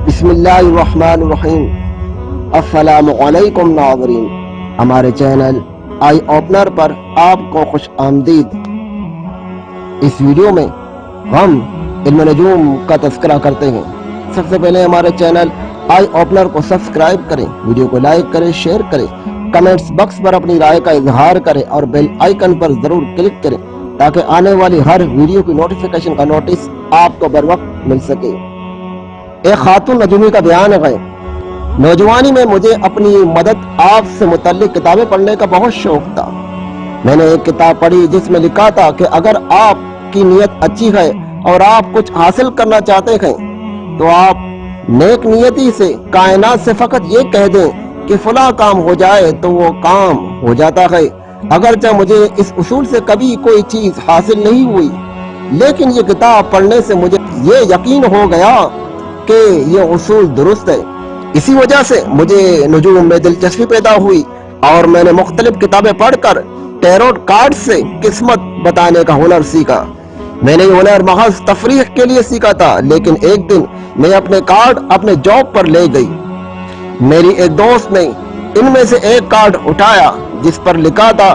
بسم اللہ الرحمن الرحیم۔ السلام علیکم ناظرین، ہمارے چینل آئی اوپنر پر آپ کو خوش آمدید۔ اس ویڈیو میں ہم علم نجوم کا تذکرہ کرتے ہیں۔ سب سے پہلے ہمارے چینل آئی اوپنر کو سبسکرائب کریں، ویڈیو کو لائک کریں، شیئر کریں، کمنٹس باکس پر اپنی رائے کا اظہار کریں اور بیل آئیکن پر ضرور کلک کریں تاکہ آنے والی ہر ویڈیو کی نوٹیفیکیشن کا نوٹس آپ کو بر وقت مل سکے۔ ایک خاتون نجومی کا بیان ہے: نوجوانی میں مجھے اپنی مدد آپ سے متعلق کتابیں پڑھنے کا بہت شوق تھا۔ میں نے ایک کتاب پڑھی جس میں لکھا تھا کہ اگر آپ کی نیت اچھی ہے اور آپ کچھ حاصل کرنا چاہتے ہیں تو آپ نیک نیتی سے کائنات سے فقط یہ کہہ دیں کہ فلاں کام ہو جائے تو وہ کام ہو جاتا ہے۔ اگرچہ مجھے اس اصول سے کبھی کوئی چیز حاصل نہیں ہوئی، لیکن یہ کتاب پڑھنے سے مجھے یہ یقین ہو گیا کہ یہ اصول درست ہے۔ اسی وجہ سے مجھے نجوم میں دلچسپی پیدا ہوئی اور میں نے مختلف کتابیں پڑھ کر ٹیروٹ کارڈ سے قسمت بتانے کا ہنر سیکھا۔ میں نے یہ ہنر محض تفریح کے لیے سیکھا تھا، لیکن ایک دن میں اپنے کارڈ اپنے جاب پر لے گئی۔ میری ایک دوست نے ان میں سے ایک کارڈ اٹھایا جس پر لکھا تھا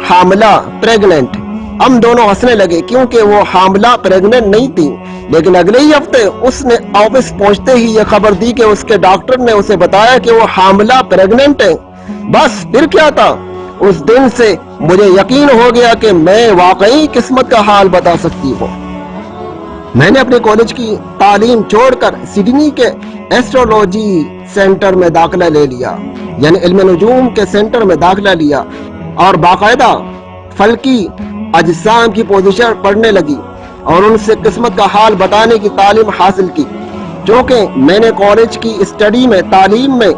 حاملہ، پریگننٹ۔ ہم دونوں ہنسنے لگے کیونکہ وہ حاملہ پریگننٹ نہیں تھی، لیکن اگلے ہی ہفتے اس نے آفس پہنچتے ہی یہ خبر دی کہ اس کے ڈاکٹر نے اسے بتایا کہ وہ حاملہ پریگننٹ ہے۔ بس پھر کیا تھا؟ اس دن سے مجھے یقین ہو گیا کہ میں واقعی قسمت کا حال بتا سکتی ہوں۔ میں نے اپنے کالج کی تعلیم چھوڑ کر سڈنی کے ایسٹرولوجی سینٹر میں داخلہ لے لیا، یعنی علم نجوم کے سینٹر میں داخلہ لیا اور باقاعدہ فلکی اجسام کی پوزیشن پڑھنے لگی اور ان سے قسمت کا حال بتانے کی تعلیم حاصل کی۔ چونکہ میں نے کالج کی اسٹڈی میں تعلیم میں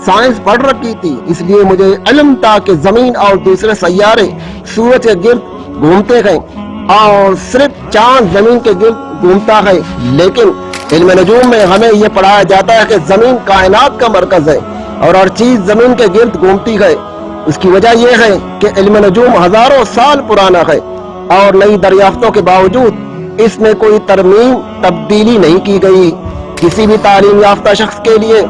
سائنس پڑھ رکھی تھی، اس لیے مجھے علم تھا کہ زمین اور دوسرے سیارے سورج کے گرد گھومتے ہیں اور صرف چاند زمین کے گرد گھومتا ہے، لیکن علم نجوم میں ہمیں یہ پڑھایا جاتا ہے کہ زمین کائنات کا مرکز ہے اور ہر چیز زمین کے گرد گھومتی ہے۔ اس کی وجہ یہ ہے کہ علم نجوم ہزاروں سال پرانا ہے اور نئی دریافتوں کے باوجود اس میں کوئی ترمیم تبدیلی نہیں کی گئی۔ کسی بھی تعلیم یافتہ شخص کے لیے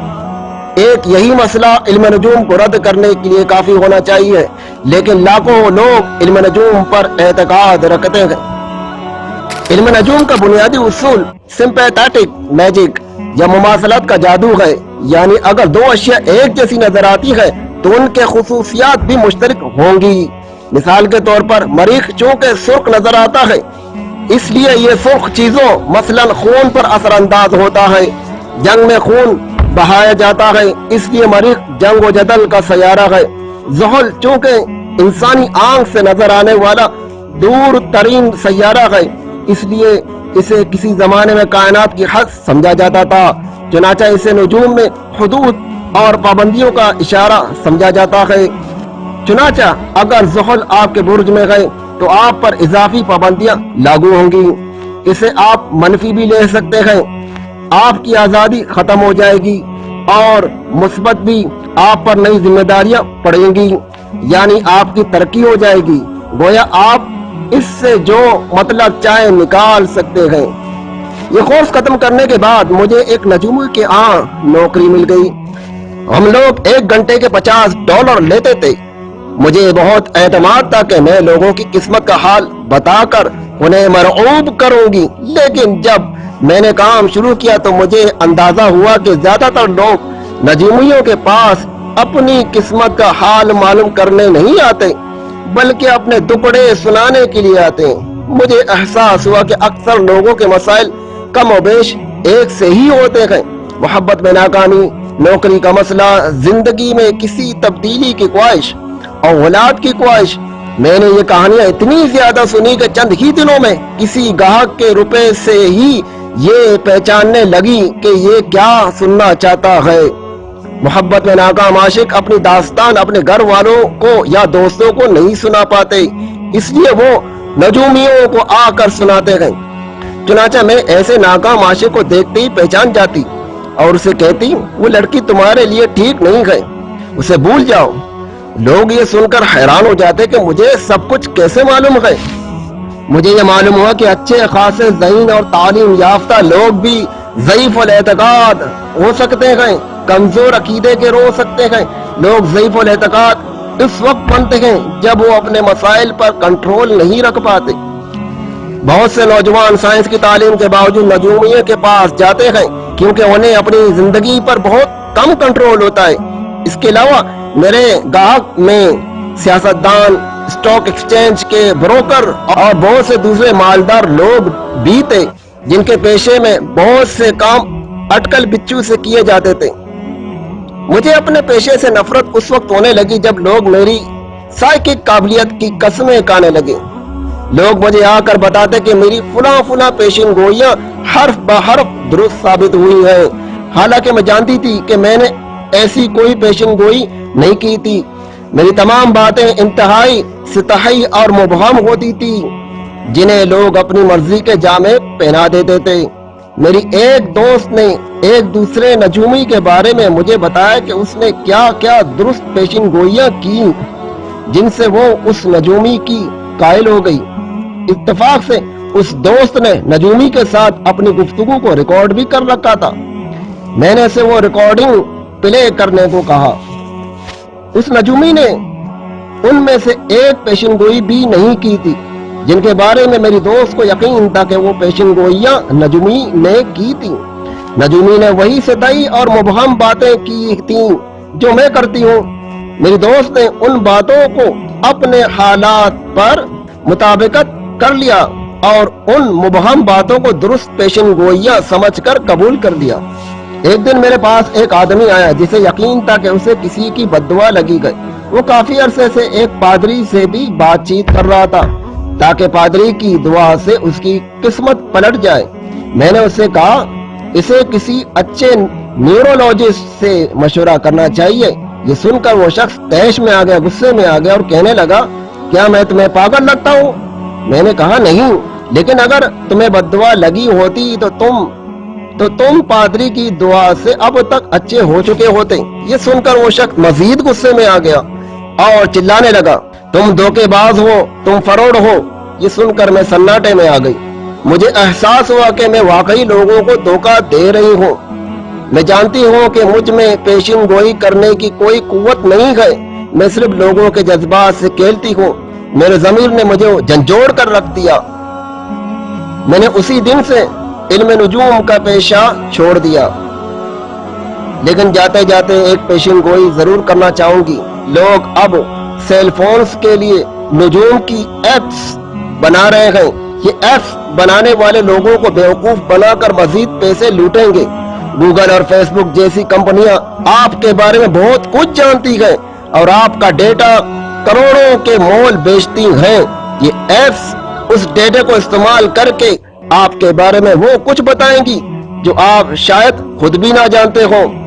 ایک یہی مسئلہ علم نجوم کو رد کرنے کے لیے کافی ہونا چاہیے، لیکن لاکھوں لوگ علم نجوم پر اعتقاد رکھتے ہیں۔ علم نجوم کا بنیادی اصول سمپیتھیٹک میجک یا مماثلت کا جادو ہے، یعنی اگر دو اشیاء ایک جیسی نظر آتی ہے تو ان کے خصوصیات بھی مشترک ہوں گی۔ مثال کے طور پر مریخ چونکہ سرخ نظر آتا ہے، اس لیے یہ سرخ چیزوں مثلا خون پر اثر انداز ہوتا ہے۔ جنگ میں خون بہایا جاتا ہے، اس لیے مریخ جنگ و جدل کا سیارہ ہے۔ زحل چونکہ انسانی آنکھ سے نظر آنے والا دور ترین سیارہ ہے، اس لیے اسے کسی زمانے میں کائنات کی حد سمجھا جاتا تھا، چنانچہ اسے نجوم میں حدود اور پابندیوں کا اشارہ سمجھا جاتا ہے۔ چنانچہ اگر زحل آپ کے برج میں گئے تو آپ پر اضافی پابندیاں لاگو ہوں گی۔ اسے آپ منفی بھی لے سکتے ہیں، آپ کی آزادی ختم ہو جائے گی، اور مثبت بھی، آپ پر نئی ذمہ داریاں پڑیں گی، یعنی آپ کی ترقی ہو جائے گی۔ گویا آپ اس سے جو مطلب چاہے نکال سکتے ہیں۔ یہ کورس ختم کرنے کے بعد مجھے ایک نجومی کے ہاں نوکری مل گئی۔ ہم لوگ 1 گھنٹے کے $50 لیتے تھے۔ مجھے بہت اعتماد تھا کہ میں لوگوں کی قسمت کا حال بتا کر انہیں مرعوب کروں گی، لیکن جب میں نے کام شروع کیا تو مجھے اندازہ ہوا کہ زیادہ تر لوگ نجومیوں کے پاس اپنی قسمت کا حال معلوم کرنے نہیں آتے بلکہ اپنے دکڑے سنانے کے لیے آتے ہیں۔ مجھے احساس ہوا کہ اکثر لوگوں کے مسائل کم و بیش ایک سے ہی ہوتے ہیں: محبت میں ناکامی، نوکری کا مسئلہ، زندگی میں کسی تبدیلی کی خواہش، اولاد کی خواہش۔ میں نے یہ کہانیاں اتنی زیادہ سنی کہ چند ہی دنوں میں کسی گاہک کے روپے سے ہی یہ پہچاننے لگی کہ یہ کیا سننا چاہتا ہے۔ محبت میں ناکام عاشق اپنی داستان اپنے گھر والوں کو یا دوستوں کو نہیں سنا پاتے، اس لیے وہ نجومیوں کو آ کر سناتے ہیں۔ چنانچہ میں ایسے ناکام عاشق کو دیکھتے ہی پہچان جاتی اور اسے کہتی، وہ لڑکی تمہارے لیے ٹھیک نہیں ہے، اسے بھول جاؤ۔ لوگ یہ سن کر حیران ہو جاتے کہ مجھے سب کچھ کیسے معلوم ہے۔ مجھے یہ معلوم ہوا کہ اچھے خاصے ذہین اور تعلیم یافتہ لوگ بھی ضعیف الاعتقاد ہو سکتے ہیں، کمزور عقیدے کے ہو سکتے ہیں۔ لوگ ضعیف الاعتقاد اس وقت بنتے ہیں جب وہ اپنے مسائل پر کنٹرول نہیں رکھ پاتے۔ بہت سے نوجوان سائنس کی تعلیم کے باوجود نجومیت کے پاس جاتے ہیں کیونکہ انہیں اپنی زندگی پر بہت کم کنٹرول ہوتا ہے۔ اس کے علاوہ میرے گاہک میں سیاستدان، اسٹاک ایکسچینج کے بروکر اور بہت سے دوسرے مالدار لوگ بھی تھے جن کے پیشے میں بہت سے کام اٹکل بچو سے کیے جاتے تھے۔ مجھے اپنے پیشے سے نفرت اس وقت ہونے لگی جب لوگ میری سائیکک قابلیت کی قسمیں کھانے لگے۔ لوگ مجھے آ کر بتاتے کہ میری فلاں پیشن گوئیاں حرف بحرف درست ثابت ہوئی ہیں، حالانکہ میں جانتی تھی کہ میں نے ایسی کوئی پیشن گوئی نہیں کی تھی۔ میری تمام باتیں انتہائی سطحی اور مبہم ہوتی تھی جنہیں لوگ اپنی مرضی کے جامے پہنا دیتے تھے۔ میری ایک دوست نے ایک دوسرے نجومی کے بارے میں مجھے بتایا کہ اس نے کیا کیا درست پیشن گوئیاں کی جن سے وہ اس نجومی کی قائل ہو گئی۔ اتفاق سے اس دوست نے نجومی کے ساتھ اپنی گفتگو کو ریکارڈ بھی کر رکھا تھا۔ میں نے اسے وہ ریکارڈنگ پلے کرنے کو کہا۔ اس نجومی نے ان میں سے ایک پیشن گوئی بھی نہیں کی تھی جن کے بارے میں میری دوست کو یقین تھا کہ وہ پیشن گوئیاں نجومی نے کی تھی۔ نجومی نے وہی سطحی اور مبہم باتیں کی تھیں جو میں کرتی ہوں۔ میری دوست نے ان باتوں کو اپنے حالات پر مطابقت کر لیا اور ان مبہم باتوں کو درست پیشن گوئیاں سمجھ کر قبول کر دیا۔ ایک دن میرے پاس ایک آدمی آیا جسے یقین تھا کہ اسے کسی کی بددعا لگی گئی۔ وہ کافی عرصے سے ایک پادری سے بھی بات چیت کر رہا تھا تاکہ پادری کی دعا سے اس کی قسمت پلٹ جائے۔ میں نے اس سے کہا اسے کسی اچھے نیورولوجسٹ سے مشورہ کرنا چاہیے۔ یہ سن کر وہ شخص طیش میں آ گیا، غصے میں آ گیا اور کہنے لگا کیا میں تمہیں پاگل لگتا ہوں؟ میں نے کہا نہیں، لیکن اگر تمہیں بددعا لگی ہوتی تو تم پادری کی دعا سے اب تک اچھے ہو چکے ہوتے۔ یہ سن کر وہ شخص مزید غصے میں آ گیا اور چلانے لگا تم دھوکے باز ہو، تم فروڈ ہو۔ یہ سن کر میں سناٹے میں آ گئی۔ مجھے احساس ہوا کہ میں واقعی لوگوں کو دھوکہ دے رہی ہوں۔ میں جانتی ہوں کہ مجھ میں پیشن گوئی کرنے کی کوئی قوت نہیں ہے، میں صرف لوگوں کے جذبات سے کھیلتی ہوں۔ میرے ضمیر نے مجھے جھنجھوڑ کر رکھ دیا۔ میں نے اسی دن سے علم نجوم کا پیشہ چھوڑ دیا، لیکن جاتے جاتے ایک پیشن گوئی ضرور کرنا چاہوں گی۔ لوگ اب سیل فونز کے لیے نجوم کی ایپس بنا رہے ہیں۔ یہ ایپس بنانے والے لوگوں کو بیوقوف بنا کر مزید پیسے لوٹیں گے۔ گوگل اور فیس بک جیسی کمپنیاں آپ کے بارے میں بہت کچھ جانتی ہیں اور آپ کا ڈیٹا کروڑوں کے مول بیچتی ہیں۔ یہ ایپس اس ڈیٹا کو استعمال کر کے آپ کے بارے میں وہ کچھ بتائیں گی جو آپ شاید خود بھی نہ جانتے ہوں۔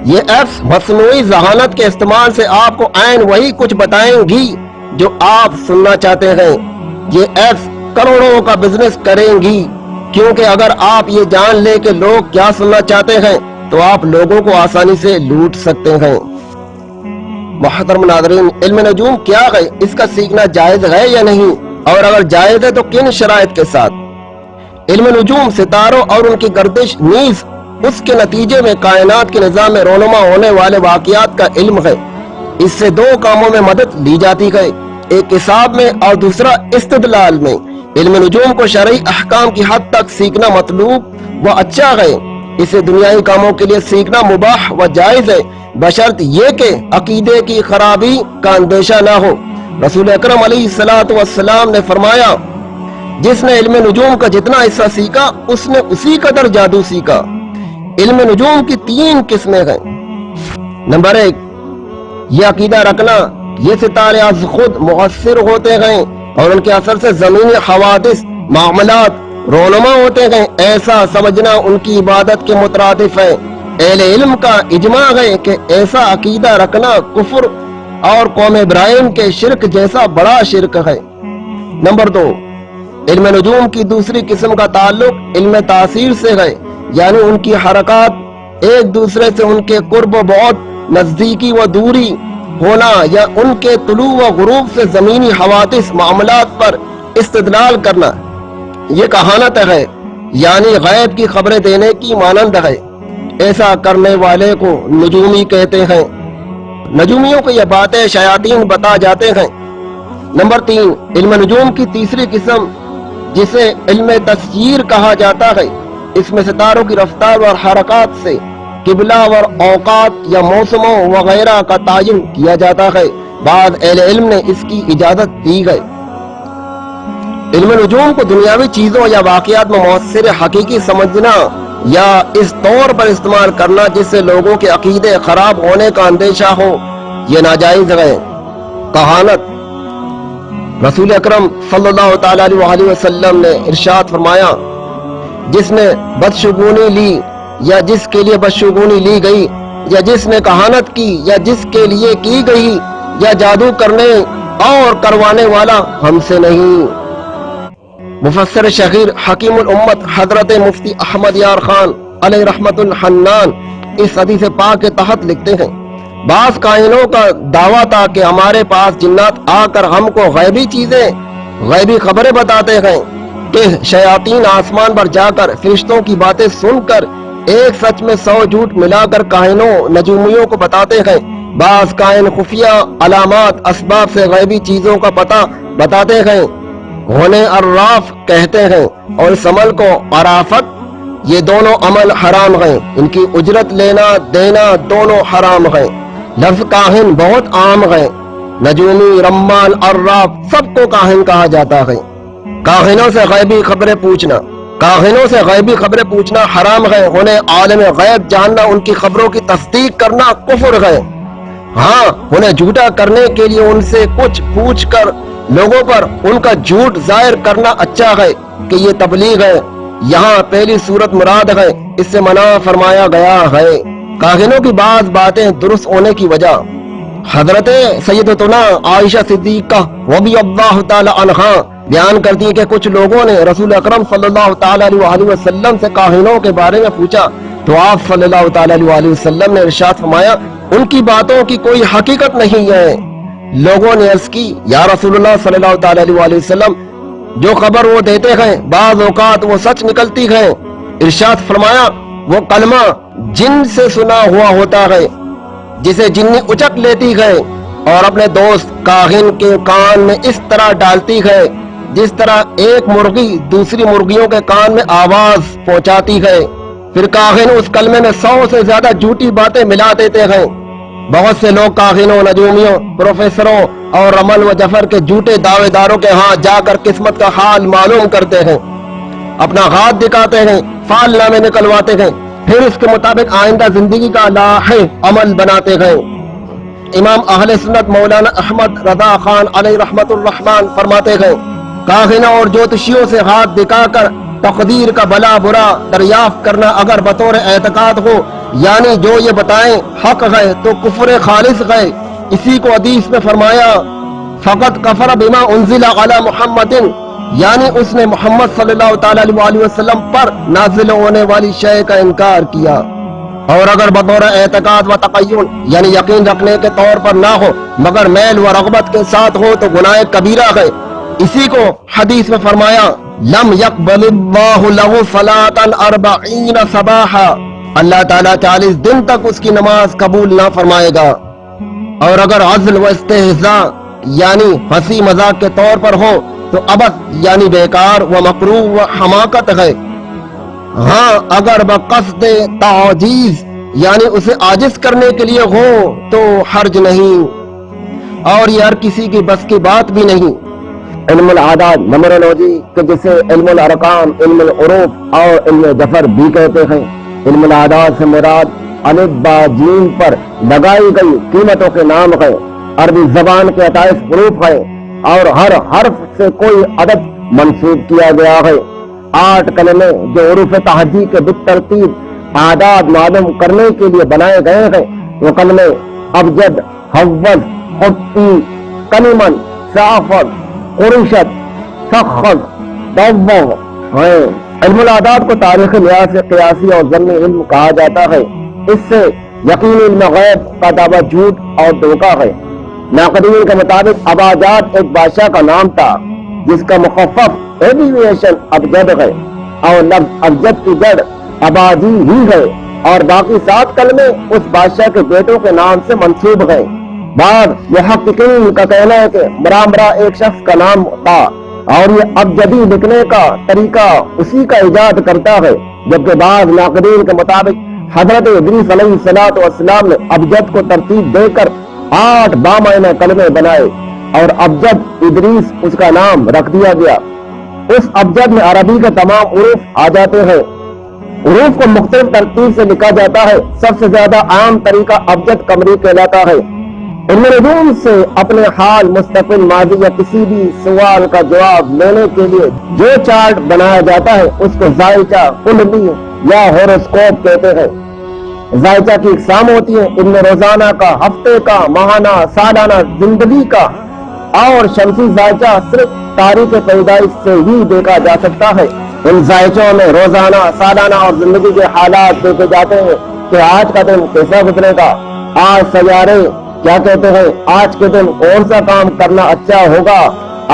یہ ایپس مصنوعی ذہانت کے استعمال سے آپ کو عین وہی کچھ بتائیں گی جو آپ سننا چاہتے ہیں۔ یہ ایپس کروڑوں کا بزنس کریں گی کیونکہ اگر آپ یہ جان لیں کہ لوگ کیا سننا چاہتے ہیں تو آپ لوگوں کو آسانی سے لوٹ سکتے ہیں۔ محترم ناظرین، علم نجوم کیا ہے؟ اس کا سیکھنا جائز ہے یا نہیں؟ اور اگر جائز ہے تو کن شرائط کے ساتھ؟ علم نجوم ستاروں اور ان کی گردش نیز اس کے نتیجے میں کائنات کے نظام میں رونما ہونے والے واقعات کا علم ہے۔ اس سے دو کاموں میں مدد لی جاتی ہے، ایک حساب میں اور دوسرا استدلال میں۔ علم نجوم کو شرعی احکام کی حد تک سیکھنا مطلوب و اچھا ہے۔ اسے دنیائی کاموں کے لیے سیکھنا مباح و جائز ہے، بشرط یہ کہ عقیدے کی خرابی کا اندیشہ نہ ہو۔ رسول اکرم علیہ الصلوۃ والسلام نے فرمایا جس نے علم نجوم کا جتنا حصہ سیکھا اس نے اسی قدر جادو سیکھا۔ علم نجوم کی 3 قسمیں ہیں۔ نمبر 1، یہ عقیدہ رکھنا یہ ستارے از خود مؤثر ہوتے ہیں اور ان کے اثر سے زمینی حوادث معاملات رونما ہوتے ہیں، ایسا سمجھنا ان کی عبادت کے مترادف ہے۔ اہل علم کا اجماع ہے کہ ایسا عقیدہ رکھنا کفر اور قوم ابراہیم کے شرک جیسا بڑا شرک ہے۔ نمبر 2، علم نجوم کی دوسری قسم کا تعلق علم تاثیر سے ہے، یعنی ان کی حرکات ایک دوسرے سے ان کے قرب و بعد، نزدیکی و دوری ہونا یا ان کے طلوع و غروب سے زمینی حوادث معاملات پر استدلال کرنا۔ یہ کہانت ہے یعنی غیب کی خبریں دینے کی مانند ہے۔ ایسا کرنے والے کو نجومی کہتے ہیں۔ نجومیوں کو یہ باتیں شیاطین بتا جاتے ہیں۔ نمبر 3، علم نجوم کی تیسری قسم جسے علم تسییر کہا جاتا ہے، اس میں ستاروں کی رفتار اور حرکات سے قبلہ اور اوقات یا موسموں وغیرہ کا تعین کیا جاتا ہے۔ بعض اہل علم نے اس کی اجازت دی ہے۔ علم نجوم کو دنیاوی چیزوں یا واقعات میں مؤثر حقیقی سمجھنا یا اس طور پر استعمال کرنا جس سے لوگوں کے عقیدے خراب ہونے کا اندیشہ ہو، یہ ناجائز ہے۔ کہانت، رسول اکرم صلی اللہ تعالی علیہ وسلم نے ارشاد فرمایا، جس نے بدشگونی لی یا جس کے لیے بدشگونی لی گئی یا جس نے کہانت کی یا جس کے لیے کی گئی یا جادو کرنے اور کروانے والا ہم سے نہیں۔ مفسر شہیر حکیم الامت حضرت مفتی احمد یار خان علیہ رحمت الحنان اس حدیث پاک کے تحت لکھتے ہیں، بعض کائنوں کا دعویٰ تھا کہ ہمارے پاس جنات آ کر ہم کو غیبی چیزیں، غیبی خبریں بتاتے ہیں کہ شیاطین آسمان پر جا کر فرشتوں کی باتیں سن کر ایک سچ میں 100 جھوٹ ملا کر کائنوں نجومیوں کو بتاتے ہیں۔ بعض کائن خفیہ علامات اسباب سے غیبی چیزوں کا پتہ بتاتے ہیں، انہیں عراف کہتے ہیں، اور اس عمل کو عرافت، یہ دونوں عمل حرام ہیں، ان کی اجرت لینا دینا دونوں حرام ہیں۔ لفظ کاہن بہت عام ہے، نجومی، رمال، عراف سب کو کاہن کہا جاتا ہے۔ کاہنوں سے غیبی خبریں پوچھنا، کاہنوں سے غیبی خبریں پوچھنا حرام ہے، انہیں عالم غیب جاننا، ان کی خبروں کی تصدیق کرنا کفر ہے۔ ہاں، انہیں جھوٹا کرنے کے لیے ان سے کچھ پوچھ کر لوگوں پر ان کا جھوٹ ظاہر کرنا اچھا ہے کہ یہ تبلیغ ہے۔ یہاں پہلی صورت مراد ہے، اس سے منع فرمایا گیا ہے۔ کاہنوں کی بعض باتیں درست ہونے کی وجہ، حضرت سیدتنا عائشہ صدیقہ رضی اللہ تعالی عنہا بیان کرتی ہیں کہ کچھ لوگوں نے رسول اکرم صلی اللہ تعالی علیہ وسلم سے کاہنوں کے بارے میں پوچھا تو آپ صلی اللہ تعالی علیہ وسلم نے ارشاد فرمایا، ان کی باتوں کی کوئی حقیقت نہیں ہے۔ لوگوں نے عرض کی، یا رسول اللہ صلی اللہ تعالی علیہ وسلم، جو خبر وہ دیتے ہیں بعض اوقات وہ سچ نکلتی ہے۔ ارشاد فرمایا، وہ کلمہ جن سے سنا ہوا ہوتا ہے جسے جنی اچک لیتی ہے اور اپنے دوست کاہن کے کان میں اس طرح ڈالتی ہے جس طرح ایک مرغی دوسری مرغیوں کے کان میں آواز پہنچاتی ہے، پھر کاہن اس کلمے میں 100 سے زیادہ جھوٹی باتیں ملا دیتے ہیں۔ بہت سے لوگ کاہنوں، نجومیوں، پروفیسروں اور رمل و جفر کے جھوٹے دعوے داروں کے ہاں جا کر قسمت کا حال معلوم کرتے ہیں، اپنا ہاتھ دکھاتے ہیں، فال نامے نکلواتے ہیں، پھر اس کے مطابق آئندہ زندگی کا لاحق عمل بناتے ہیں۔ امام اہل سنت مولانا احمد رضا خان علیہ رحمت الرحمن فرماتے ہیں، کاہنوں اور جوتشیوں سے ہاتھ دکھا کر تقدیر کا بلا برا دریافت کرنا اگر بطور اعتقاد ہو، یعنی جو یہ بتائیں حق ہے تو کفر خالص ہے۔ اسی کو حدیث میں فرمایا، فقط کفر بما انزل علی محمد، یعنی اس نے محمد صلی اللہ تعالی علیہ وسلم پر نازل ہونے والی شے کا انکار کیا، اور اگر بطور اعتقاد و تقین یعنی یقین رکھنے کے طور پر نہ ہو مگر میل و رغبت کے ساتھ ہو تو گناہ کبیرہ ہے۔ اسی کو حدیث میں فرمایا، لم يقبل اللہ له صلاة 40 صباحا، اللہ تعالیٰ 40 دن تک اس کی نماز قبول نہ فرمائے گا۔ اور اگر عزل و استہزاء یعنی ہنسی مذاق کے طور پر ہو تو عبث یعنی بیکار و مکروہ و حماقت ہے۔ ہاں، اگر بقصد تعجیز یعنی اسے عاجز کرنے کے لیے ہو تو حرج نہیں، اور یہ ہر کسی کی بس کی بات بھی نہیں۔ علم العادات، نمرولوجی کہ جسے علم الارقام، علم العروف اور علم جفر بھی کہتے ہیں۔ علم العادات سے مراد الف با جیم پر لگائی گئی قیمتوں کے نام ہے، عربی زبان کے 28 حروف ہیں اور ہر حرف سے کوئی عدد منسوب کیا گیا ہے۔ 8 کلمے جو حروف تہجی کے بالترتیب اعداد معلوم کرنے کے لیے بنائے گئے ہیں، وہ کلمے ابجد، حوض، حتی، کلمن، صافت، قرشت، سخذ، دوغ ہیں۔ علم العادات کو تاریخ لحاظ سے قیاسی اور ضمنی علم کہا جاتا ہے۔ اس سے یقینی علم غیب کا دعویٰ جھوٹ اور دھوکہ ہے۔ ناقدین کے مطابق اباجاد ایک بادشاہ کا نام تھا جس کا مخفف ایبریویشن ابجد ہے۔ اور لفظ ابجد کی جڑ اباجی ہی ہے اور باقی 7 کلمے اس بادشاہ کے بیٹوں کے نام سے منسوب ہیں۔ بعض محققین کا کہنا ہے کہ مرامرا ایک شخص کا نام تھا اور یہ ابجدی لکھنے کا طریقہ اسی کا ایجاد کرتا ہے، جبکہ بعض ناقدین کے مطابق حضرت ادریس علیہ السلام نے ابجد کو ترتیب دے کر 8 بامعنی کلمے بنائے اور ابجد ادریس اس کا نام رکھ دیا گیا۔ اس ابجد میں عربی کے تمام حروف آ جاتے ہیں۔ حروف کو مختلف ترتیب سے لکھا جاتا ہے۔ سب سے زیادہ عام طریقہ ابجد قمری کہلاتا ہے۔ علم نجوم سے اپنے حال، مستقبل، ماضی یا کسی بھی سوال کا جواب لینے کے لیے جو چارٹ بنایا جاتا ہے اس کو زائچہ، کندلی یا ہوروسکوپ کہتے ہیں۔ زائچہ کی اقسام ہوتی ہیں: علم روزانہ کا، ہفتے کا، ماہانہ، سالانہ، زندگی کا، اور شمسی زائچہ صرف تاریخ پیدائش سے ہی دیکھا جا سکتا ہے۔ ان زائچوں میں روزانہ، سالانہ اور زندگی کے حالات دیکھے جاتے ہیں کہ آج کا دن کیسا گزرے گا، آج سیارے کیا کہتے ہیں، آج کے دن کون سا کام کرنا اچھا ہوگا،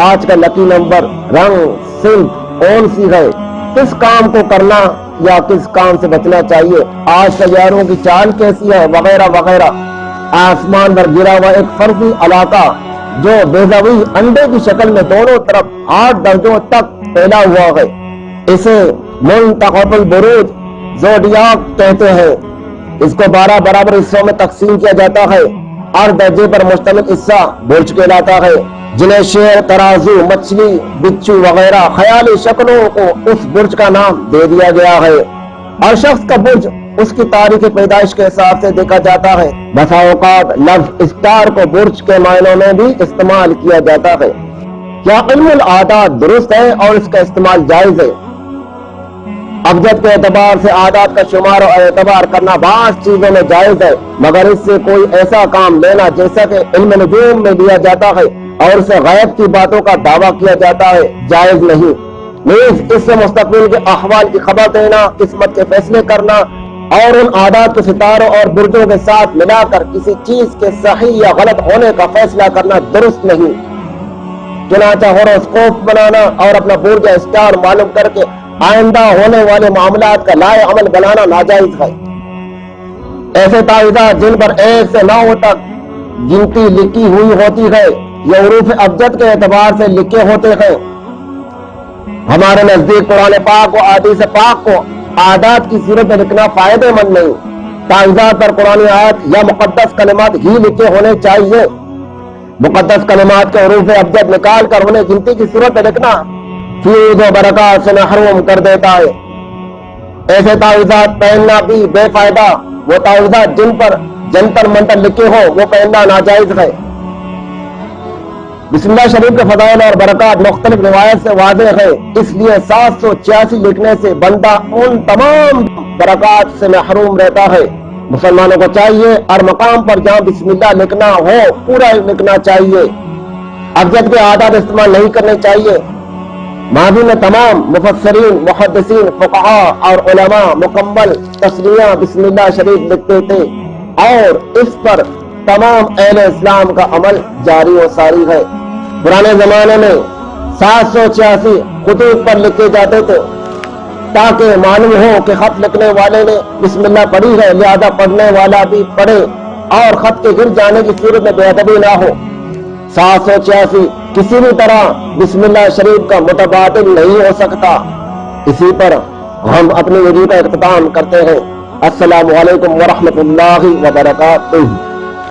آج کا لکی نمبر، رنگ، صنف کون سی ہے، کس کام کو کرنا یا کس کام سے بچنا چاہیے، آج سیاروں کی چال کیسی ہے، وغیرہ وغیرہ۔ آسمان پر گرا ہوا ایک فرضی علاقہ جو بیضاوی انڈے کی شکل میں دونوں طرف 8 درجوں تک پھیلا ہوا ہے، اسے منتخب البروج زوڈیاک کہتے ہیں۔ اس کو 12 برابر حصوں میں تقسیم کیا جاتا ہے۔ ہر درجے پر مشتمل حصہ برج کہلاتا ہے، جنہیں شیر، ترازو، مچھلی، بچھو وغیرہ خیالی شکلوں کو اس برج کا نام دے دیا گیا ہے۔ ہر شخص کا برج اس کی تاریخ پیدائش کے حساب سے دیکھا جاتا ہے۔ بسا اوقات لفظ اسٹار کو برج کے معنوں میں بھی استعمال کیا جاتا ہے۔ کیا علم العادات درست ہے اور اس کا استعمال جائز ہے؟ ابجد کے اعتبار سے عادات کا شمار اور اعتبار کرنا بعض چیزوں میں جائز ہے، مگر اس سے کوئی ایسا کام لینا جیسا کہ علم نجوم میں لیا جاتا ہے اور اسے غیب کی باتوں کا دعویٰ کیا جاتا ہے، جائز نہیں۔ نیز اس سے مستقبل کے احوال کی خبر دینا، قسمت کے فیصلے کرنا اور ان عادات کے ستاروں اور برجوں کے ساتھ ملا کر کسی چیز کے صحیح یا غلط ہونے کا فیصلہ کرنا درست نہیں۔ چنانچہ ہوروسکوپ بنانا اور اپنا برج یا اسٹار معلوم کر کے آئندہ ہونے والے معاملات کا لائے عمل بنانا ناجائز ہے۔ ایسے تعویذات جن پر 1 سے 9 تک گنتی لکھی ہوئی ہوتی ہے، یہ حروف ابجد کے اعتبار سے لکھے ہوتے ہیں۔ ہمارے نزدیک قرآن پاک و احادیث پاک کو عادات کی صورت میں لکھنا فائدہ مند نہیں۔ تعویذات پر قرآن آیات یا مقدس کلمات ہی لکھے ہونے چاہیے۔ مقدس کلمات کے حروف ابجد نکال کر انہیں گنتی کی صورت میں لکھنا فیض و برکات سے محروم کر دیتا ہے۔ ایسے تعویذات پہننا بھی بے فائدہ۔ وہ تعویذات جن پر جنتر منتر لکھے ہو وہ پہننا ناجائز ہے۔ بسم اللہ شریف کے فضائل اور برکات مختلف روایت سے واضح ہے، اس لیے 786 لکھنے سے بندہ ان تمام برکات سے محروم رہتا ہے۔ مسلمانوں کو چاہیے ہر مقام پر جہاں بسم اللہ لکھنا ہو پورا لکھنا چاہیے۔ ابجد کے عادات استعمال نہیں کرنے چاہیے۔ ماضی میں تمام مفسرین، محدثین، فقہاء اور علماء مکمل تسمیہ بسم اللہ شریف لکھتے تھے اور اس پر تمام اہل اسلام کا عمل جاری و ساری ہے۔ پرانے زمانے میں 786 خطوط پر لکھے جاتے تھے تاکہ معلوم ہو کہ خط لکھنے والے نے بسم اللہ پڑھی ہے، لہذا پڑھنے والا بھی پڑھے اور خط کے گر جانے کی صورت میں بے ادبی نہ ہو۔ 786 کسی بھی طرح بسم اللہ شریف کا متبادل نہیں ہو سکتا۔ اسی پر ہم اپنی ویڈیو کا اختتام کرتے ہیں۔ السلام علیکم ورحمۃ اللہ وبرکاتہ۔